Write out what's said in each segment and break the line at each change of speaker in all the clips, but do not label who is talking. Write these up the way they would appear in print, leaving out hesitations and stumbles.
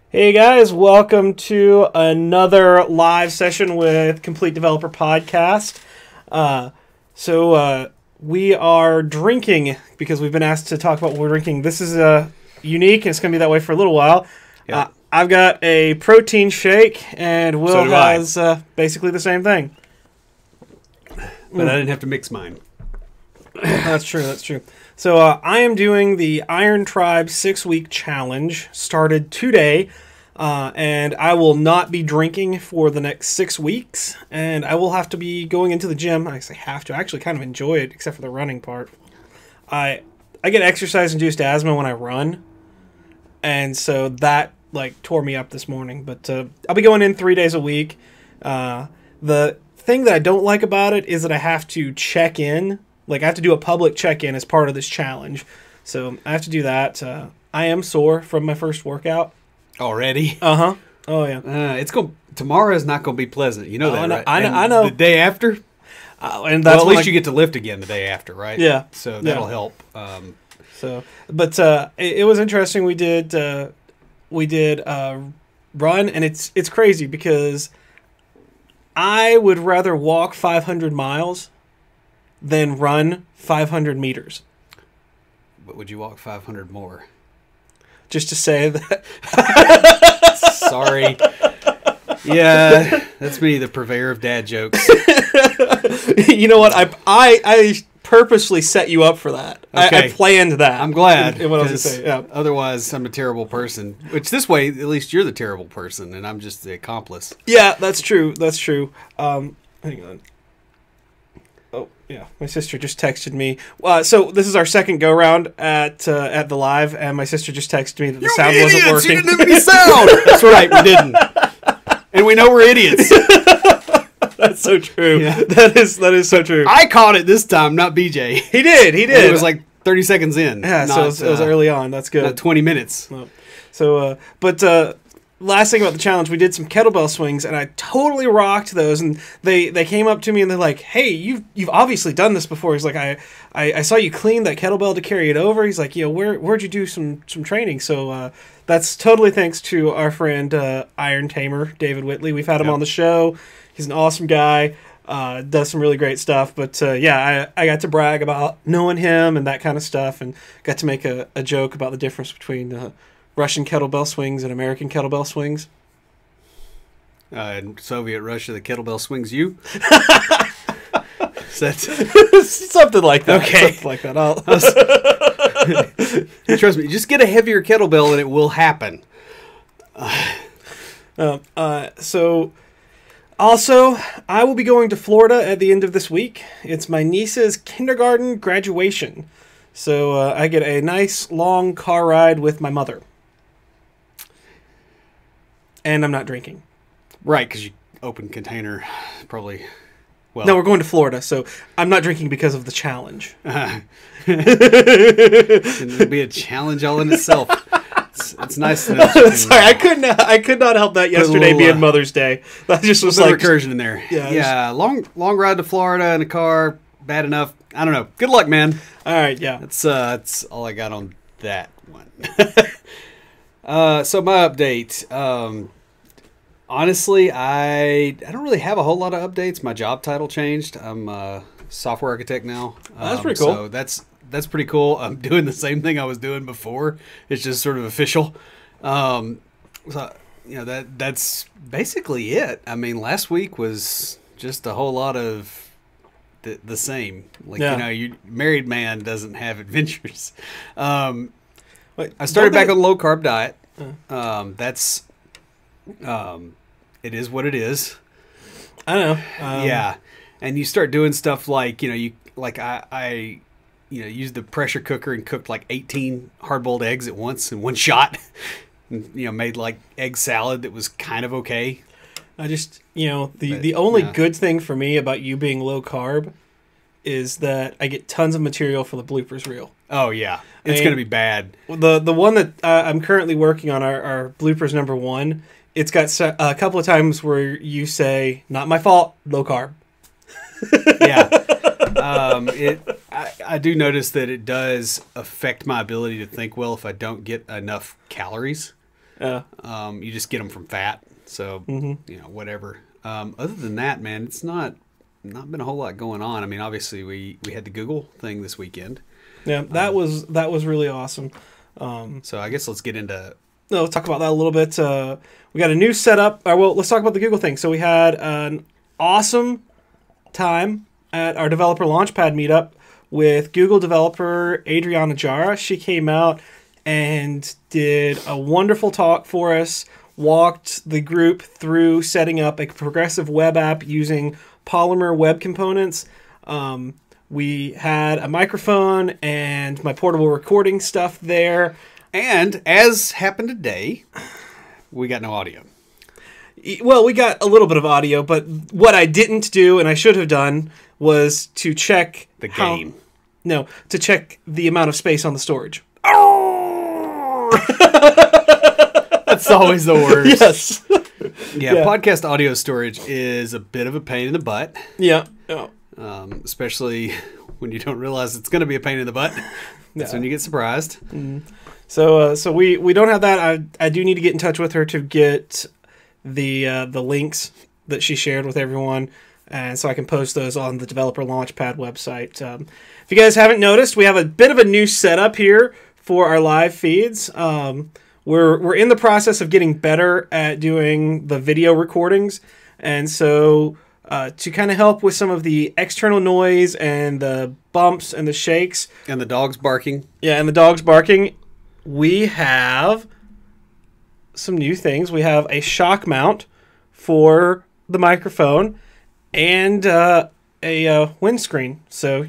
Hey guys, welcome to another live session with Complete Developer Podcast. We are drinking because we've been asked to talk about what we're drinking. This is unique and it's going to be that way for a little while.
Yeah.
I've got a protein shake and Will
So
has basically the same thing.
But I didn't have to mix mine.
That's true. So I am doing the Iron Tribe 6-week challenge, started today, and I will not be drinking for the next 6 weeks, and I will have to be going into the gym. I say have to. I actually kind of enjoy it, except for the running part. I get exercise-induced asthma when I run, and so that tore me up this morning. But I'll be going in 3 days a week. The thing that I don't like about it is that I have to check in. I have to do a public check-in as part of this challenge. So I have to do that. I am sore from my first workout.
Already?
Uh-huh. Oh, yeah.
Tomorrow is not going to be pleasant. You know that, right?
I know.
The day after?
And that's
at least you get to lift again the day after, right?
Yeah.
So that'll help.
It was interesting. We did run, and it's crazy because I would rather walk 500 miles than run 500 meters.
But would you walk 500 more?
Just to say that.
Sorry. Yeah, that's me, the purveyor of dad jokes.
You know what? I purposely set you up for that.
Okay.
I planned that.
I'm glad.
What I was going to say, yeah.
Otherwise, I'm a terrible person. Which this way, at least you're the terrible person, and I'm just the accomplice.
Yeah, that's true. Hang on. Oh, yeah. My sister just texted me. So this is our second go-round at the live, and my sister just texted me that the sound wasn't working.
You didn't have any sound! That's right, we didn't. And we know we're idiots.
That's so true.
Yeah.
That is so true.
I caught it this time, not BJ.
He did.
And it was like 30 seconds in.
Yeah, so it was early on. That's good.
Not 20 minutes.
Last thing about the challenge, we did some kettlebell swings, and I totally rocked those. And they came up to me and they're like, "Hey, you've obviously done this before." He's like, "I saw you clean that kettlebell to carry it over." He's like, where'd you do some training? So that's totally thanks to our friend Iron Tamer David Whitley. We've had him on the show. He's an awesome guy. Does some really great stuff. But I got to brag about knowing him and that kind of stuff, and got to make a joke about the difference between Russian kettlebell swings and American kettlebell swings.
In Soviet Russia, the kettlebell swings you.
Something like that.
Okay.
Something like that.
Trust me, just get a heavier kettlebell and it will happen.
Also, I will be going to Florida at the end of this week. It's my niece's kindergarten graduation. So I get a nice long car ride with my mother. And I'm not drinking.
Right, because you open container probably. Well,
no, we're going to Florida, so I'm not drinking because of the challenge.
It'll be a challenge all in itself. It's nice to know.
Sorry, I could not help that yesterday being Mother's Day. That just was like
recursion in there. Yeah. Long ride to Florida in a car. Bad enough. I don't know. Good luck, man.
All right, yeah.
That's all I got on that one. So my update. Honestly, I don't really have a whole lot of updates. My job title changed. I'm a software architect now.
That's pretty cool.
So that's pretty cool. I'm doing the same thing I was doing before. It's just sort of official. That's basically it. I mean, last week was just a whole lot of the same. Your married man doesn't have adventures. I started back on a low carb diet. It is what it is.
I know.
Yeah, and you start doing stuff like I used the pressure cooker and cooked like 18 hard-boiled eggs at once in one shot. And, made like egg salad that was kind of okay.
I just the only good thing for me about you being low carb is that I get tons of material for the bloopers reel.
Oh yeah, it's going to be bad.
The one that I'm currently working on, our bloopers number 1. It's got a couple of times where you say, "Not my fault, low carb."
Yeah. I do notice that it does affect my ability to think well if I don't get enough calories. You just get them from fat. So, whatever. Other than that, man, it's not been a whole lot going on. I mean, obviously we had the Google thing this weekend.
Yeah, that was really awesome.
So I guess let's get into...
No, let's talk about that a little bit. We got a new setup. Well, let's talk about the Google thing. So we had an awesome time at our developer launchpad meetup with Google developer Adriana Jara. She came out and did a wonderful talk for us, walked the group through setting up a progressive web app using Polymer web components. We had a microphone and my portable recording stuff there.
And as happened today, we got no audio.
Well, we got a little bit of audio, but what I didn't do, and I should have done, was to check
the game.
No, to check the amount of space on the storage.
That's always the worst.
Yes.
Yeah, podcast audio storage is a bit of a pain in the butt.
Yeah.
Especially when you don't realize it's going to be a pain in the butt. That's when you get surprised.
Mm-hmm. So we don't have that. I do need to get in touch with her to get the links that she shared with everyone, and so I can post those on the Developer Launchpad website. If you guys haven't noticed, we have a bit of a new setup here for our live feeds. We're in the process of getting better at doing the video recordings, and so to kind of help with some of the external noise and the bumps and the shakes
and the dogs barking.
Yeah, and the dogs barking. We have some new things. We have a shock mount for the microphone and a windscreen. So,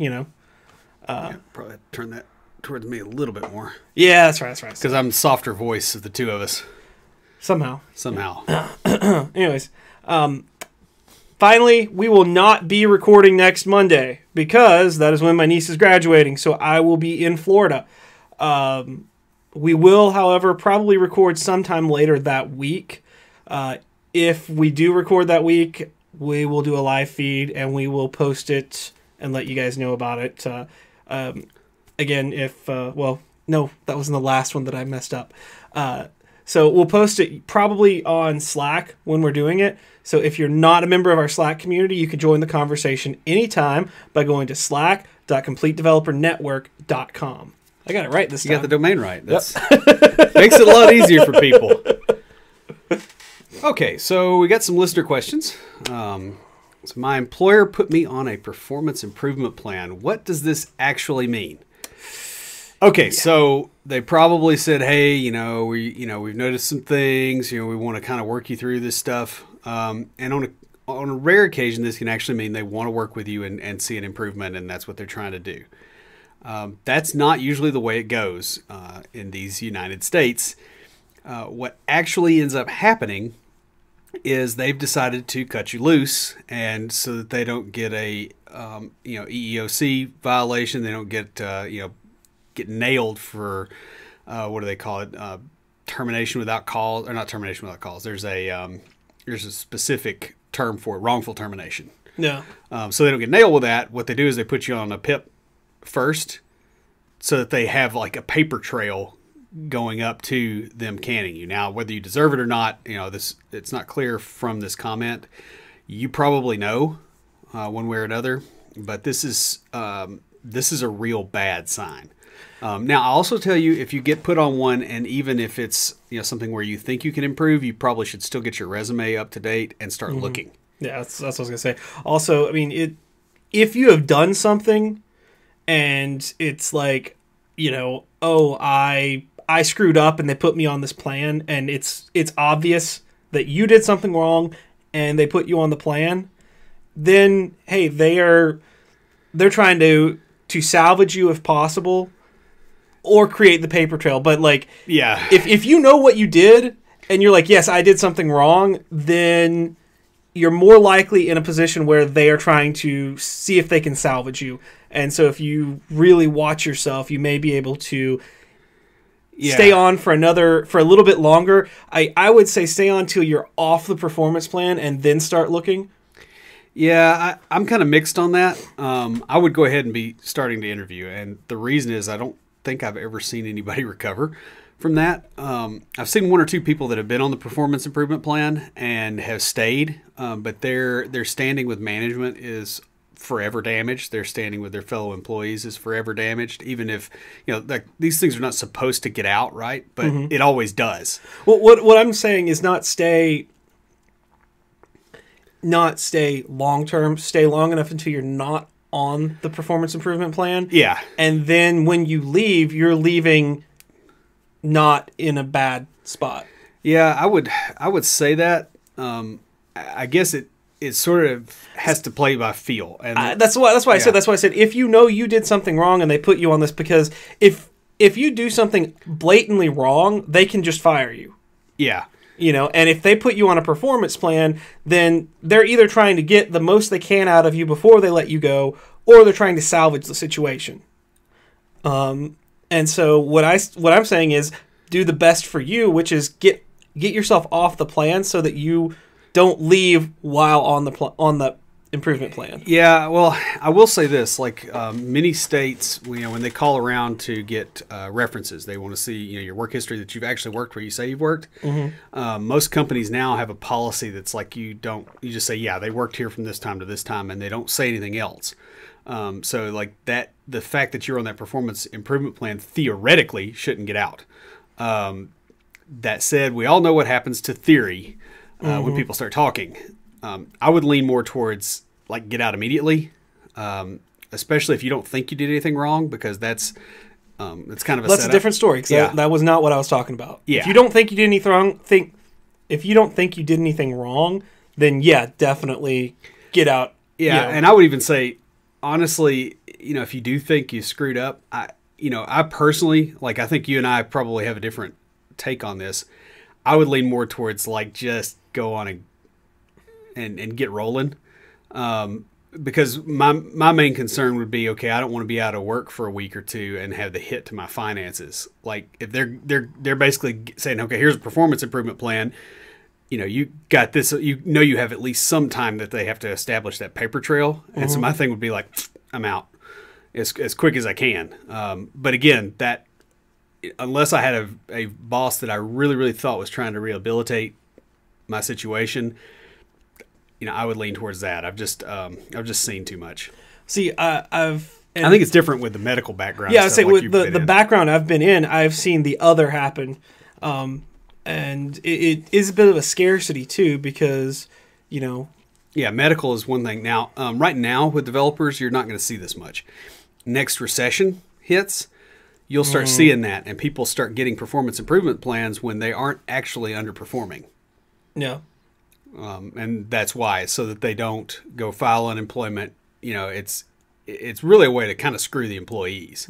probably turn that towards me a little bit more.
Yeah, that's right.
Because I'm the softer voice of the two of us.
Somehow.
Anyways.
Finally, we will not be recording next Monday because that is when my niece is graduating. So I will be in Florida. We will, however, probably record sometime later that week. If we do record that week, we will do a live feed and we will post it and let you guys know about it. Again, no, that wasn't the last one that I messed up. So we'll post it probably on Slack when we're doing it. So if you're not a member of our Slack community, you can join the conversation anytime by going to slack.completedevelopernetwork.com. I got it right this time.
You got the domain right. That's makes it a lot easier for people. Okay, so we got some listener questions. So my employer put me on a performance improvement plan. What does this actually mean? Okay, so they probably said, "Hey, we've noticed some things. We want to kind of work you through this stuff." And on a rare occasion, this can actually mean they want to work with you and see an improvement, and that's what they're trying to do. That's not usually the way it goes in these United States. What actually ends up happening is they've decided to cut you loose, and so that they don't get a EEOC violation, they don't get get nailed for what do they call it? Termination without cause, or not termination without cause. There's a specific term for it, wrongful termination.
Yeah.
So they don't get nailed with that. What they do is they put you on a PIP first, so that they have like a paper trail going up to them canning you. Now, whether you deserve it or not, it's not clear from this comment. You probably know one way or another, but this is a real bad sign. Now, I'll also tell you, if you get put on one, and even if it's something where you think you can improve, you probably should still get your resume up to date and start looking.
Yeah, that's what I was gonna say. Also, I mean, if you have done something and it's like, I screwed up and they put me on this plan, and it's obvious that you did something wrong and they put you on the plan, then hey, they're trying to salvage you if possible, or create the paper trail. But if you know what you did and you're like, yes, I did something wrong, then you're more likely in a position where they are trying to see if they can salvage you. And so if you really watch yourself, you may be able to stay on for a little bit longer. I would say stay on till you're off the performance plan and then start looking.
Yeah, I'm kind of mixed on that. I would go ahead and be starting to interview. And the reason is I don't think I've ever seen anybody recover from that. I've seen one or two people that have been on the performance improvement plan and have stayed, but their standing with management is forever damaged. Their standing with their fellow employees is forever damaged, even if, like, these things are not supposed to get out, right? But it always does.
Well, what I'm saying is not stay long term. Stay long enough until you're not on the performance improvement plan.
Yeah.
And then when you leave, you're leaving not in a bad spot.
Yeah, I would say that. I guess it sort of has to play by feel, and
that's why I said if you know you did something wrong and they put you on this, because if you do something blatantly wrong, they can just fire you.
Yeah.
And if they put you on a performance plan, then they're either trying to get the most they can out of you before they let you go, or they're trying to salvage the situation. And so what I'm saying is do the best for you, which is get yourself off the plan so that you don't leave while on the improvement plan.
Yeah, well, I will say this: like many states, when they call around to get references, they want to see your work history, that you've actually worked where you say you've worked. Most companies now have a policy that's like you just say, yeah, they worked here from this time to this time, and they don't say anything else. So like that, the fact that you're on that performance improvement plan theoretically shouldn't get out. That said, we all know what happens to theory when people start talking. I would lean more towards like get out immediately, especially if you don't think you did anything wrong, because that's kind of a
that's
setup.
A different story. Because that was not what I was talking about.
Yeah.
If you don't think you did anything wrong, if you don't think you did anything wrong, then yeah, definitely get out.
Yeah, and I would even say, honestly, if you do think you screwed up, I personally, like, I think you and I probably have a different take on this. I would lean more towards like just go on and get rolling, because my main concern would be, okay, I don't want to be out of work for a week or two and have the hit to my finances. Like if they're basically saying, okay, here's a performance improvement plan. You got this. You have at least some time that they have to establish that paper trail. And so my thing would be like, I'm out as quick as I can. But again, that unless I had a boss that I really, really thought was trying to rehabilitate my situation, I would lean towards that. I've just seen too much.
See, I
think it's different with the medical background.
Yeah, I say with the background I've been in, I've seen the other happen. And it is a bit of a scarcity too, because,
Yeah, medical is one thing. Now, right now with developers, you're not going to see this much. Next recession hits, you'll start seeing that, and people start getting performance improvement plans when they aren't actually underperforming.
Yeah.
And that's why, so that they don't go file unemployment. It's really a way to kind of screw the employees.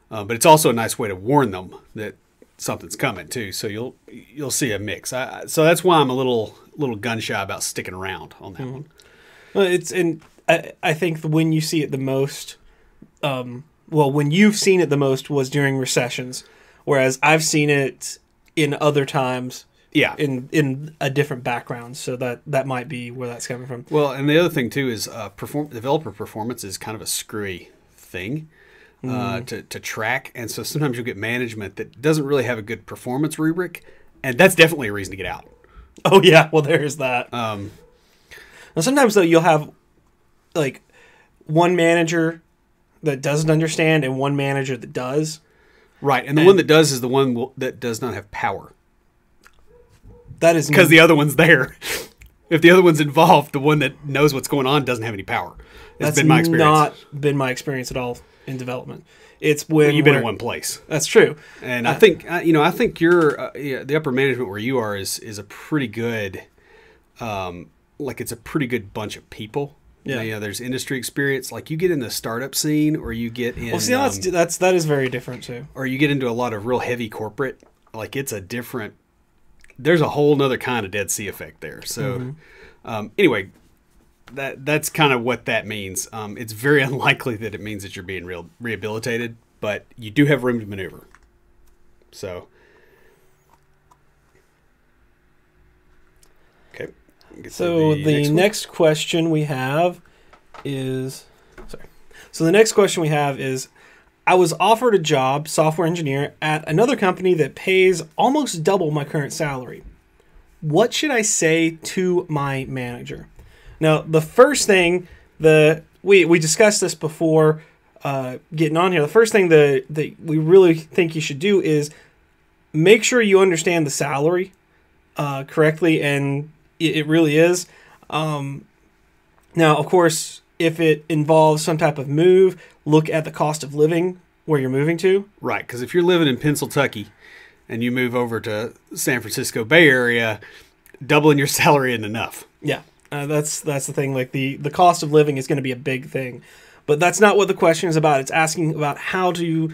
But it's also a nice way to warn them that something's coming too. So you'll see a mix. So that's why I'm a little gun shy about sticking around on that one.
Well, I think when you see it the most, when you've seen it the most was during recessions, whereas I've seen it in other times.
Yeah,
in a different background, so that might be where that's coming from.
Well, and the other thing too is developer performance is kind of a screwy thing to track, and so sometimes you'll get management that doesn't really have a good performance rubric, and that's definitely a reason to get out.
Oh yeah, well there's that. Now sometimes though you'll have like one manager that doesn't understand and one manager that does.
Right, and the one that does is the one that does not have power.
That is
because the other one's there. If the other one's involved, the one that knows what's going on doesn't have any power. That's been my experience.
Not been my experience at all in development. It's when
you've been in one place.
That's true.
And I think you're the upper management where you are is a pretty good, it's a pretty good bunch of people. Yeah. There's industry experience. Like you get in the startup scene, or you get in.
Well, see, that is very different too.
Or you get into a lot of real heavy corporate. Like it's a different. There's a whole nother kind of Dead Sea effect there. So anyway, that's kind of what that means. It's very unlikely that it means that you're being rehabilitated, but you do have room to maneuver. So, okay.
So the next question we have is, I was offered a job, software engineer, at another company that pays almost double my current salary. What should I say to my manager? Now, the first thing, we discussed this before getting on here. The first thing that we really think you should do is make sure you understand the salary correctly, and it really is. Now, of course, if it involves some type of move, look at the cost of living where you're moving to.
Right, because if you're living in Pennsylvania and you move over to San Francisco Bay Area, doubling your salary isn't enough.
Yeah, that's the thing. Like the cost of living is going to be a big thing, but that's not what the question is about. It's asking about how to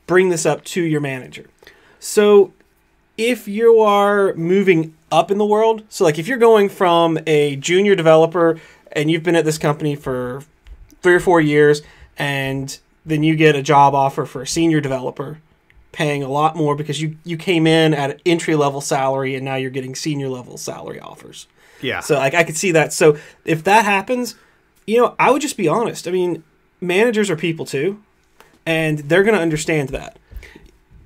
bring this up to your manager. So if you are moving up in the world, so like if you're going from a junior developer and you've been at this company for 3 or 4 years, and then you get a job offer for a senior developer paying a lot more because you came in at an entry-level salary and now you're getting senior-level salary offers.
Yeah.
So like I could see that. So if that happens, I would just be honest. I mean, managers are people too, and they're going to understand that.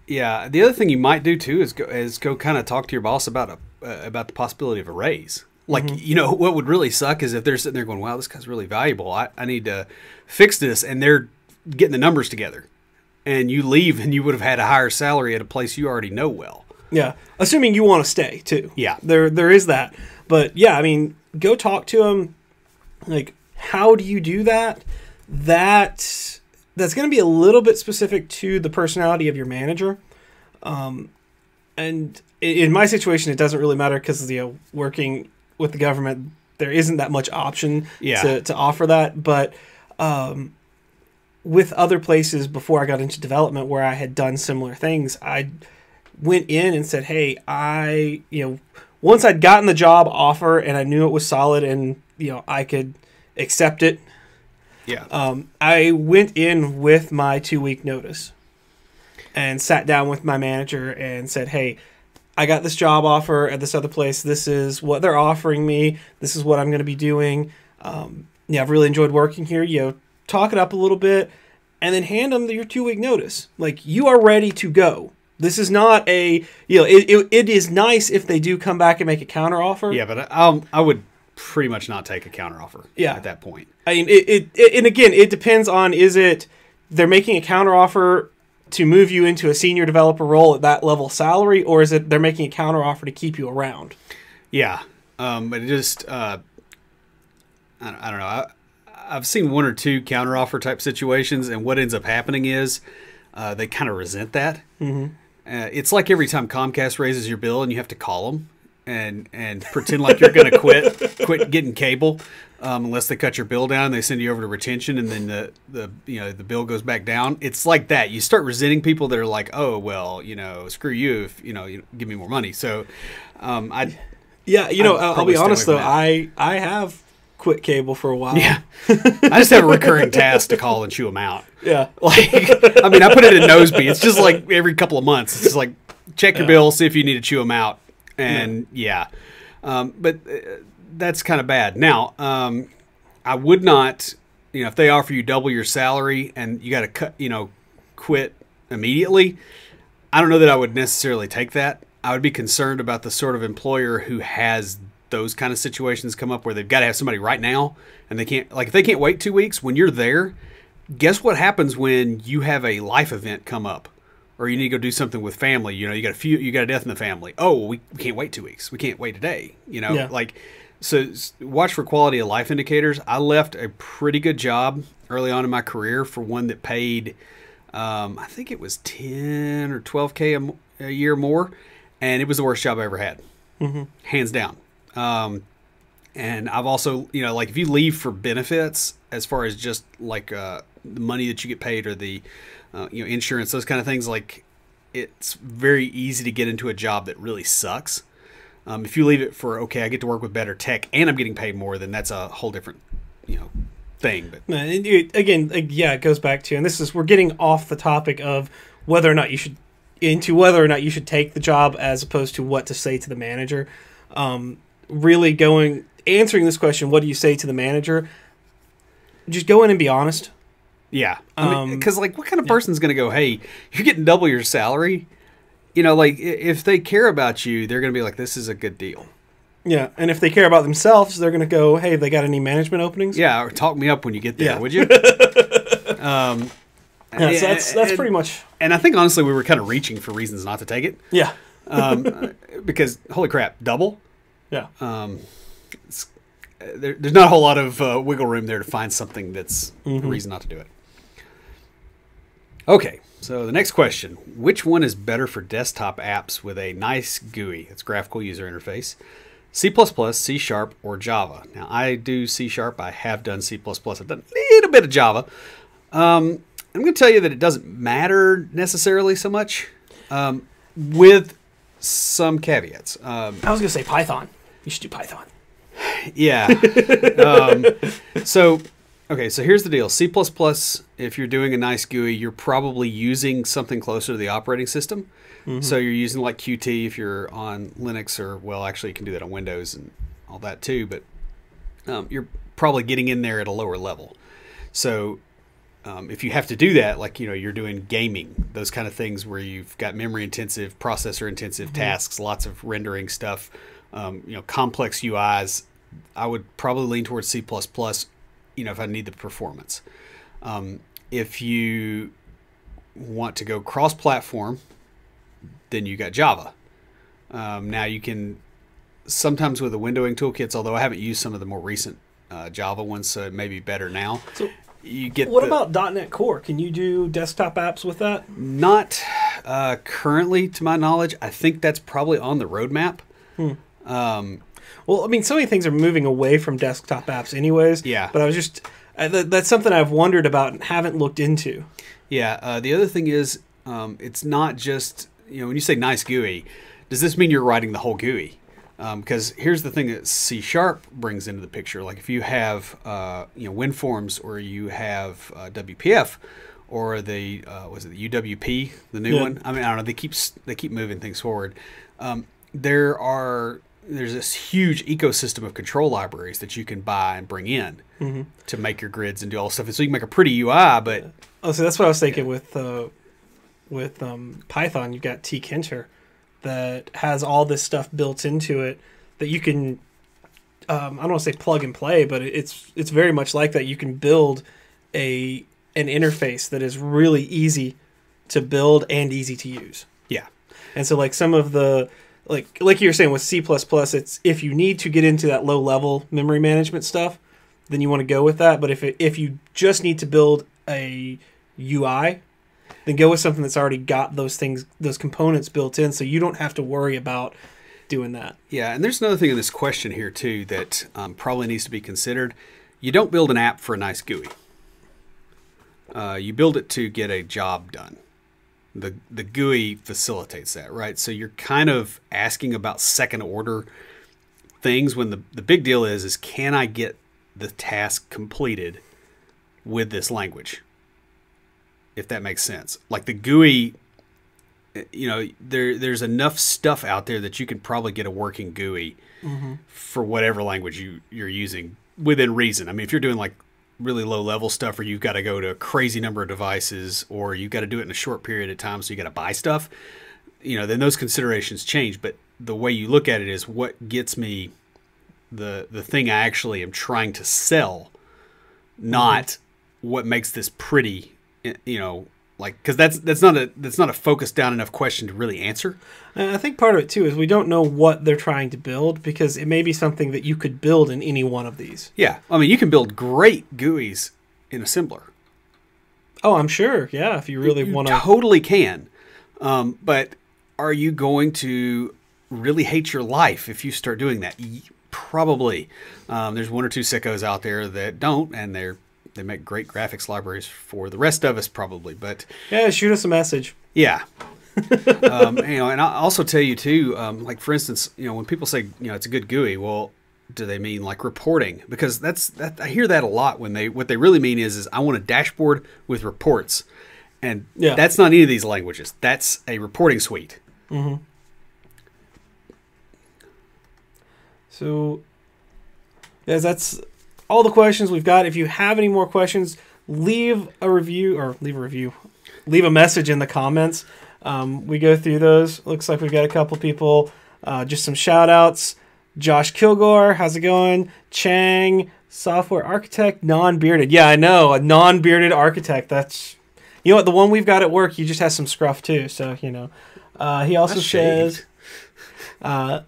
Yeah. The other thing you might do too is go kind of talk to your boss about the possibility of a raise. Like, what would really suck is if they're sitting there going, wow, this guy's really valuable. I need to fix this. And they're getting the numbers together. And you leave and you would have had a higher salary at a place you already know well.
Yeah. Assuming you want to stay too.
Yeah.
There is that. But yeah, I mean, go talk to them. Like, how do you do that? That's going to be a little bit specific to the personality of your manager. And in my situation, it doesn't really matter because, working with the government, there isn't that much option to offer that. But with other places before I got into development where I had done similar things, I went in and said, hey, once I'd gotten the job offer and I knew it was solid and, I could accept it.
Yeah.
I went in with my 2-week notice and sat down with my manager and said, hey, I got this job offer at this other place. This is what they're offering me. This is what I'm going to be doing. I've really enjoyed working here. Talk it up a little bit and then hand them your 2-week notice. Like, you are ready to go. This is not it is nice if they do come back and make a counteroffer.
Yeah, but I would pretty much not take a counteroffer at that point.
I mean, and again, it depends on, is it they're making a counteroffer to move you into a senior developer role at that level salary, or is it they're making a counteroffer to keep you around?
Yeah, but it just I don't know. I've seen 1 or 2 counteroffer type situations, and what ends up happening is they kind of resent that. Mm-hmm. It's like every time Comcast raises your bill and you have to call them and pretend like you're going to quit getting cable unless they cut your bill down. They send you over to retention, and then the bill goes back down. It's like that. You start resenting people that are like, oh well, screw you if you give me more money. So I'll
be honest though, I have quit cable for a while.
Yeah, I just have a recurring task to call and chew them out.
Yeah,
I put it in Noseby. It's just like every couple of months. It's just like check your bill, see if you need to chew them out. And but that's kind of bad. Now, I would not, if they offer you double your salary and you got to quit immediately, I don't know that I would necessarily take that. I would be concerned about the sort of employer who has those kind of situations come up where they've got to have somebody right now and they can't, if they can't wait 2 weeks when you're there, guess what happens when you have a life event come up? Or you need to go do something with family. You got a death in the family. Oh, we can't wait 2 weeks. We can't wait today. So watch for quality of life indicators. I left a pretty good job early on in my career for one that paid, I think it was 10 or 12K a year more, and it was the worst job I ever had, hands down. And I've also, if you leave for benefits, as far as just the money that you get paid or the insurance, those kind of things, it's very easy to get into a job that really sucks. If you leave it for, okay, I get to work with better tech and I'm getting paid more, then that's a whole different, thing. But
it goes back to, and we're getting off the topic of whether or not you should take the job as opposed to what to say to the manager. Answering this question, what do you say to the manager? Just go in and be honest.
Yeah. I mean, because like, what kind of person's going to go, hey, you're getting double your salary? You know, like if they care about you, they're going to be like, this is a good deal.
Yeah, and if they care about themselves, they're going to go, hey, have they got any management openings?
Yeah, or talk me up when you get there, would you?
Yeah, so that's pretty much.
And I think, honestly, we were kind of reaching for reasons not to take it.
Yeah.
Because, holy crap, double?
Yeah.
There's not a whole lot of wiggle room there to find something that's a reason not to do it. Okay, so the next question. Which one is better for desktop apps with a nice GUI? It's graphical user interface. C++, C Sharp, or Java? Now, I do C Sharp. I have done C++. I've done a little bit of Java. I'm going to tell you that it doesn't matter necessarily so much, with some caveats. I
was going to say Python. You should do Python.
Yeah. So here's the deal. C++, if you're doing a nice GUI, you're probably using something closer to the operating system. So you're using like Qt if you're on Linux, or, well, actually you can do that on Windows and all that too, but you're probably getting in there at a lower level. So if you have to do that, like, you're doing gaming, those kind of things where you've got memory intensive, processor intensive tasks, lots of rendering stuff, complex UIs, I would probably lean towards C++, if I need the performance. If you want to go cross-platform, then you got Java. Now you can, sometimes with the windowing toolkits, although I haven't used some of the more recent Java ones, so it may be better now.
So
you get
what about .NET Core? Can you do desktop apps with that?
Not currently, to my knowledge. I think that's probably on the roadmap.
Well, I mean, so many things are moving away from desktop apps anyways.
Yeah.
But I was just, that's something I've wondered about and haven't looked into.
Yeah. The other thing is, it's not just, when you say nice GUI, does this mean you're writing the whole GUI? Because here's the thing that C Sharp brings into the picture. Like if you have, WinForms, or you have WPF, or the was it the UWP, the new one? I mean, I don't know. They keep moving things forward. There's this huge ecosystem of control libraries that you can buy and bring in to make your grids and do all this stuff. And so you can make a pretty UI, but
so that's what I was thinking with Python. You've got tkinter that has all this stuff built into it that you can. I don't want to say plug and play, but it's very much like that. You can build an interface that is really easy to build and easy to use.
Yeah,
and so like some of the like you were saying with C++, it's if you need to get into that low level memory management stuff, then you want to go with that. But if you just need to build a UI, then go with something that's already got those components built in, so you don't have to worry about doing that.
Yeah, and there's another thing in this question here too that probably needs to be considered. You don't build an app for a nice GUI. You build it to get a job done. The GUI facilitates that, right? So you're kind of asking about second order things when the big deal is can I get the task completed with this language? If that makes sense. Like the GUI, there's enough stuff out there that you can probably get a working GUI for whatever language you're using within reason. I mean, if you're doing like really low level stuff, or you've got to go to a crazy number of devices, or you've got to do it in a short period of time, so you got to buy stuff, then those considerations change. But the way you look at it is what gets me the thing I actually am trying to sell, not what makes this pretty, because that's not a focused down enough question to really answer.
I think part of it too is we don't know what they're trying to build, because it may be something that you could build in any one of these.
Yeah, I mean, you can build great GUIs in Assembler.
Oh, I'm sure. Yeah, if you really want to.
Totally can. But are you going to really hate your life if you start doing that? Probably. There's one or two sickos out there that don't, and they make great graphics libraries for the rest of us, probably. But
yeah, shoot us a message.
Yeah. And I'll also tell you too, like for instance, when people say, it's a good GUI, well, do they mean like reporting? Because I hear that a lot when what they really mean is I want a dashboard with reports. And that's not any of these languages. That's a reporting suite.
So, guys, that's all the questions we've got. If you have any more questions, leave a review leave a message in the comments. We go through those. Looks like we've got a couple people. Just some shout outs. Josh Kilgore, how's it going? Chang, software architect, non-bearded. Yeah, I know, a non-bearded architect. That's, you know what, the one we've got at work, he just has some scruff too. So, you know. He also says, I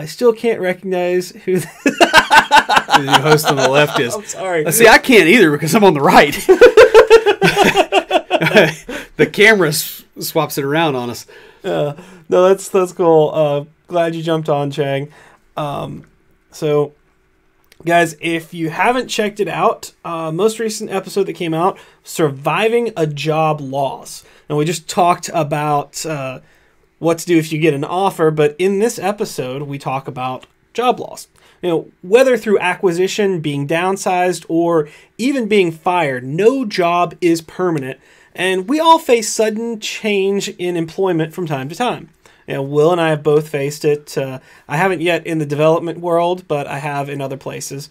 still can't recognize who the
host on the left is.
I'm sorry.
See, I can't either because I'm on the right. The camera swaps it around on us.
No, that's cool. Glad you jumped on, Chang. So, guys, if you haven't checked it out, most recent episode that came out, Surviving a Job Loss. And we just talked about what to do if you get an offer, but in this episode, we talk about job loss. You know, whether through acquisition, being downsized, or even being fired, no job is permanent, and we all face sudden change in employment from time to time. You know, Will and I have both faced it. I haven't yet in the development world, but I have in other places.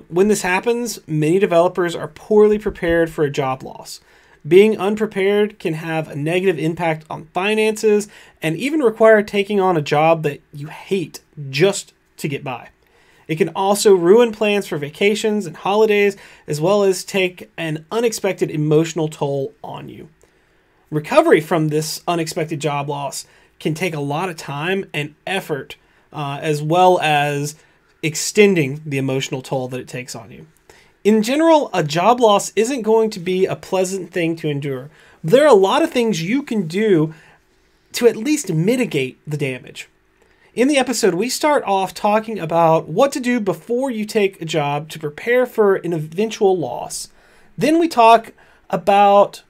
When this happens, many developers are poorly prepared for a job loss. Being unprepared can have a negative impact on finances and even require taking on a job that you hate just to get by. It can also ruin plans for vacations and holidays, as well as take an unexpected emotional toll on you. Recovery from this unexpected job loss can take a lot of time and effort, as well as extending the emotional toll that it takes on you. In general, a job loss isn't going to be a pleasant thing to endure. There are a lot of things you can do to at least mitigate the damage. In the episode, we start off talking about what to do before you take a job to prepare for an eventual loss. Then we talk about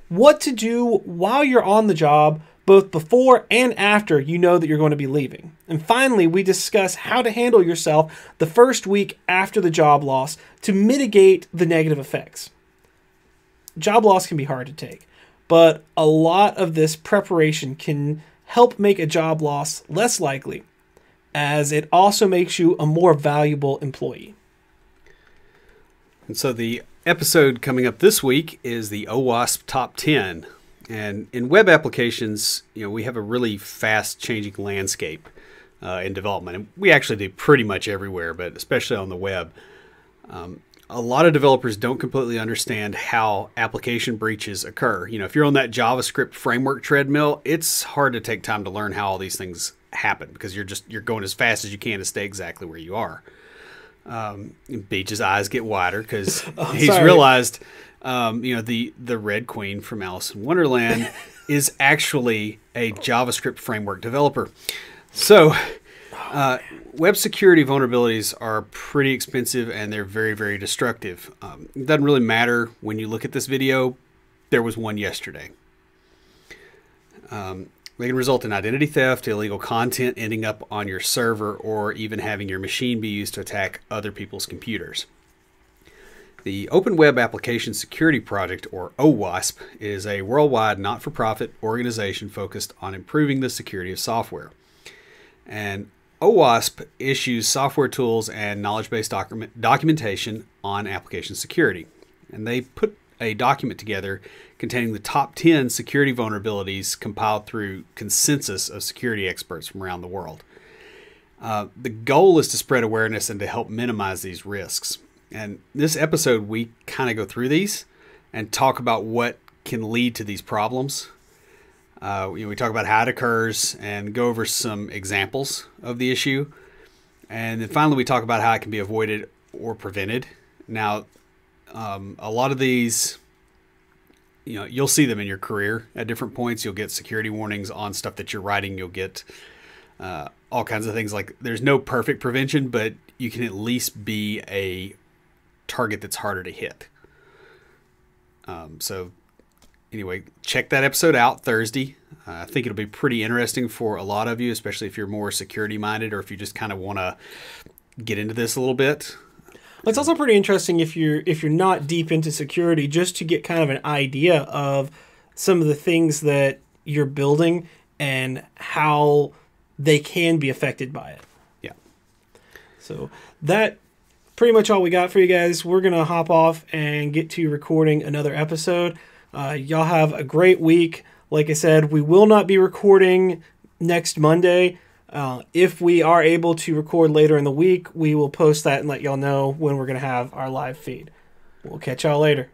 what to do while you're on the job, both before and after you know that you're going to be leaving. And finally, we discuss how to handle yourself the first week after the job loss to mitigate the negative effects. Job loss can be hard to take, but a lot of this preparation can help make a job loss less likely, as it also makes you a more valuable employee.
And so the episode coming up this week is the OWASP Top 10. And in web applications, you know, we have a really fast changing landscape in development. And we actually do pretty much everywhere, but especially on the web. A lot of developers don't completely understand how application breaches occur. You know, if you're on that JavaScript framework treadmill, it's hard to take time to learn how all these things happen because you're going as fast as you can to stay exactly where you are. Beach's eyes get wider because he's realized, you know, the Red Queen from Alice in Wonderland is actually a JavaScript framework developer. So, web security vulnerabilities are pretty expensive and they're very, very destructive. It doesn't really matter when you look at this video. There was one yesterday. They can result in identity theft, illegal content ending up on your server, or even having your machine be used to attack other people's computers. The Open Web Application Security Project, or OWASP, is a worldwide not-for-profit organization focused on improving the security of software. And OWASP issues software tools and knowledge-based documentation on application security. And they put a document together containing the top 10 security vulnerabilities compiled through consensus of security experts from around the world. The goal is to spread awareness and to help minimize these risks. And this episode, we kind of go through these and talk about what can lead to these problems. We talk about how it occurs and go over some examples of the issue. And then finally, we talk about how it can be avoided or prevented. Now, a lot of these, you know, you'll see them in your career at different points. You'll get security warnings on stuff that you're writing. You'll get all kinds of things. Like, there's no perfect prevention, but you can at least be a target that's harder to hit. So anyway, check that episode out Thursday. I think it'll be pretty interesting for a lot of you, especially if you're more security minded or if you just kind of want to get into this a little bit.
It's also pretty interesting if you're not deep into security, just to get kind of an idea of some of the things that you're building and how they can be affected by it.
Yeah.
So that pretty much all we got for you guys. We're going to hop off and get to recording another episode. Y'all have a great week. Like I said, we will not be recording next Monday. If we are able to record later in the week, we will post that and let y'all know when we're going to have our live feed. We'll catch y'all later.